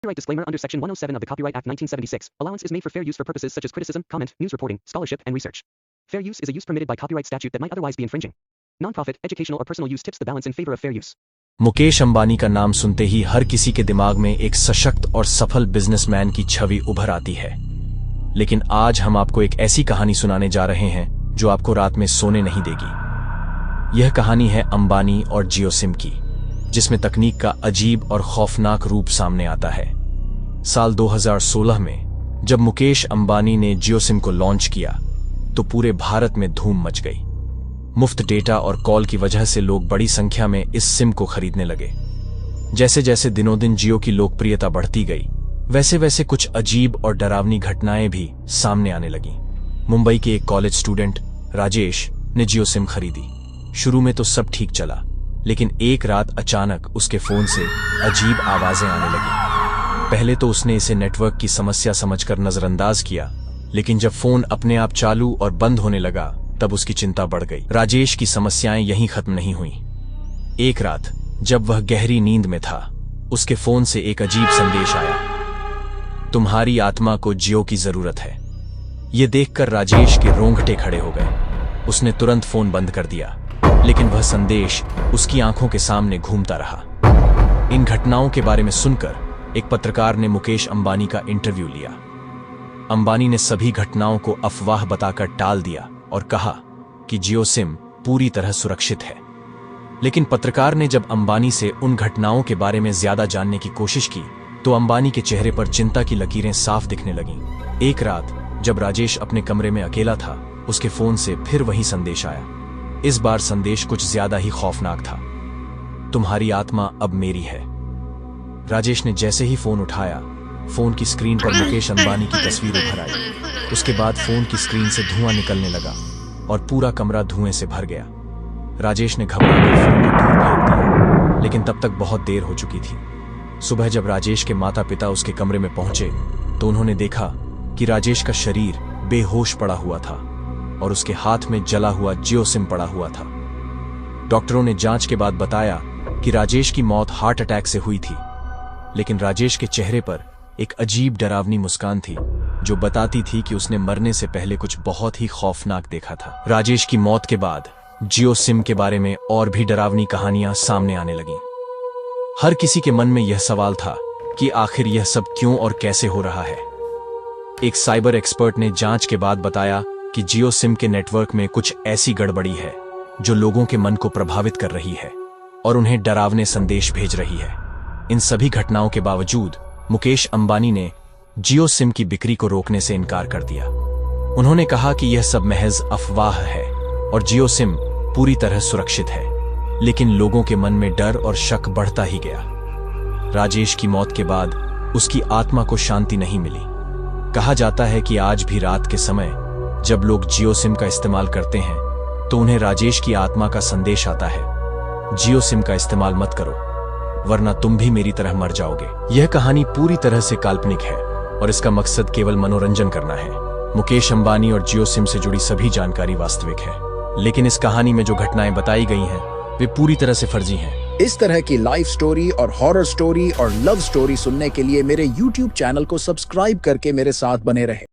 Copyright disclaimer under Section 107 of the Copyright Act 1976. Allowance is made for fair use for purposes such as criticism, comment, news reporting, scholarship, and research. Fair use is a use permitted by copyright statute that might otherwise be infringing. Non-profit, educational or personal use tips the balance in favor of fair use. Mukesh Ambani का नाम सुनते ही हर किसी के दिमाग में एक सशक्त और सफल बिजनेसमैन की छवि उभर आती है। लेकिन आज हम आपको एक ऐसी कहानी सुनाने जा रहे हैं जो आपको रात में सोने नहीं देगी। यह कहानी है अंबानी और जियो सिम की, जिसमें तकनीक का अजीब और खौफनाक रूप सामने आता है। साल 2016 में जब मुकेश अंबानी ने जियो सिम को लॉन्च किया तो पूरे भारत में धूम मच गई। मुफ्त डेटा और कॉल की वजह से लोग बड़ी संख्या में इस सिम को खरीदने लगे। जैसे जैसे दिनों दिन जियो की लोकप्रियता बढ़ती गई, वैसे वैसे कुछ अजीब और डरावनी घटनाएं भी सामने आने लगीं। मुंबई के एक कॉलेज स्टूडेंट राजेश ने जियो सिम खरीदी। शुरू में तो सब ठीक चला, लेकिन एक रात अचानक उसके फोन से अजीब आवाजें आने लगीं। पहले तो उसने इसे नेटवर्क की समस्या समझकर नजरअंदाज किया, लेकिन जब फोन अपने आप चालू और बंद होने लगा तब उसकी चिंता बढ़ गई। राजेश की समस्याएं यहीं खत्म नहीं हुईं। एक रात जब वह गहरी नींद में था, उसके फोन से एक अजीब संदेश आया, तुम्हारी आत्मा को जियो की जरूरत है। यह देखकर राजेश के रोंगटे खड़े हो गए। उसने तुरंत फोन बंद कर दिया, लेकिन वह संदेश उसकी आंखों के सामने घूमता रहा। इन घटनाओं के बारे में सुनकर एक पत्रकार ने मुकेश अंबानी का इंटरव्यू लिया। अंबानी ने सभी घटनाओं को अफवाह बताकर टाल दिया और कहा कि जियो सिम पूरी तरह सुरक्षित है। लेकिन पत्रकार ने जब अंबानी से उन घटनाओं के बारे में ज्यादा जानने की कोशिश की तो अंबानी के चेहरे पर चिंता की लकीरें साफ दिखने लगीं। एक रात जब राजेश अपने कमरे में अकेला था, उसके फोन से फिर वही संदेश आया। इस बार संदेश कुछ ज्यादा ही खौफनाक था, तुम्हारी आत्मा अब मेरी है। राजेश ने जैसे ही फोन उठाया, फोन की स्क्रीन पर मुकेश अंबानी की तस्वीर उभर आई। उसके बाद फोन की स्क्रीन से धुआं निकलने लगा और पूरा कमरा धुएं से भर गया। राजेश ने घबराकर फोन को दूर फेंक दिया, लेकिन तब तक बहुत देर हो चुकी थी। सुबह जब राजेश के माता पिता उसके कमरे में पहुंचे तो उन्होंने देखा कि राजेश का शरीर बेहोश पड़ा हुआ था और उसके हाथ में जला हुआ जियो सिम पड़ा हुआ था। डॉक्टरों ने जांच के बाद बताया कि राजेश की मौत हार्ट अटैक से हुई थी, लेकिन राजेश के चेहरे पर एक अजीब डरावनी मुस्कान थी जो बताती थी कि उसने मरने से पहले कुछ बहुत ही खौफनाक देखा था। राजेश की मौत के बाद जियो सिम के बारे में और भी डरावनी कहानियां सामने आने लगीं। हर किसी के मन में यह सवाल था कि आखिर यह सब क्यों और कैसे हो रहा है। एक साइबर एक्सपर्ट ने जांच के बाद बताया कि जियो सिम के नेटवर्क में कुछ ऐसी गड़बड़ी है जो लोगों के मन को प्रभावित कर रही है और उन्हें डरावने संदेश भेज रही है। इन सभी घटनाओं के बावजूद मुकेश अंबानी ने जियो सिम की बिक्री को रोकने से इनकार कर दिया। उन्होंने कहा कि यह सब महज अफवाह है और जियो सिम पूरी तरह सुरक्षित है, लेकिन लोगों के मन में डर और शक बढ़ता ही गया। राजेश की मौत के बाद उसकी आत्मा को शांति नहीं मिली। कहा जाता है कि आज भी रात के समय जब लोग जियो सिम का इस्तेमाल करते हैं तो उन्हें राजेश की आत्मा का संदेश आता है, जियो सिम का इस्तेमाल मत करो वरना तुम भी मेरी तरह मर जाओगे। यह कहानी पूरी तरह से काल्पनिक है और इसका मकसद केवल मनोरंजन करना है। मुकेश अंबानी और जियो सिम से जुड़ी सभी जानकारी वास्तविक है, लेकिन इस कहानी में जो घटनाएं बताई गई हैं वे पूरी तरह से फर्जी हैं। इस तरह की लाइफ स्टोरी और हॉरर स्टोरी और लव स्टोरी सुनने के लिए मेरे YouTube चैनल को सब्सक्राइब करके मेरे साथ बने रहें।